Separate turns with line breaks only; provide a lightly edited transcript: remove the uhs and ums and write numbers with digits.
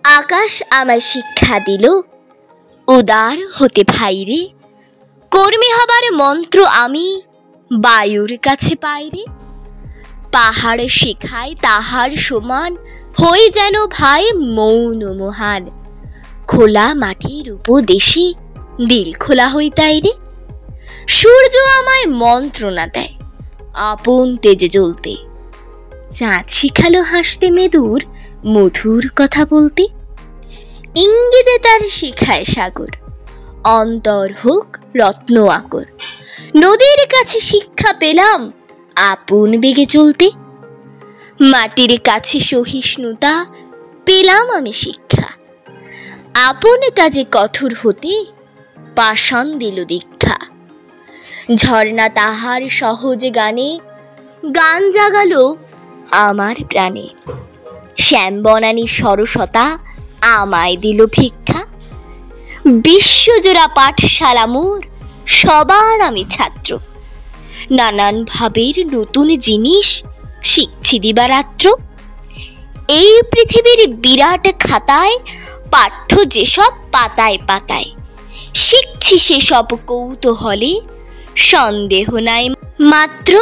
আকাশ আমায় শিক্ষা দিল উদার হতে ভাইরে, কর্মী হবার মন্ত্র আমি বায়ুর কাছে পাইরে। পাহাড় শেখায় তাহার সমান হয়ে যেন ভাই মৌন মহান, খোলা মাঠের উপদেশে দিল খোলা হই তাইরে। সূর্য আমায় মন্ত্রণা দেয় আপন তেজে জ্বলতে, চাঁদ শিখালো হাসতে মেদুর মধুর কথা বলতে। ইঙ্গিতে তার শিখায় সাগর অন্তর হোক রত্ন আকর, নদীর কাছে শিক্ষা পেলাম আপন বেগে চলতে। মাটির কাছে সহিষ্ণুতা পেলাম আমি শিক্ষা, আপন কাজে কঠোর হতে পাষাণ দিল দীক্ষা। ঝর্ণা তাহার সহজ গানে গান জাগালো আমার প্রাণে, শ্যাম বনানী সরসতা আমায় দিল ভিক্ষা। বিশ্বজোড়া পাঠশালা মোর সবার আমি ছাত্র, নানান ভাবের নতুন জিনিস শিখছি দিবারাত্র। এই পৃথিবীর বিরাট খাতায় পাঠ্য যেসব পাতায় পাতায়, শিখছি সেসব কৌতূহলে সন্দেহ নাই মাত্র।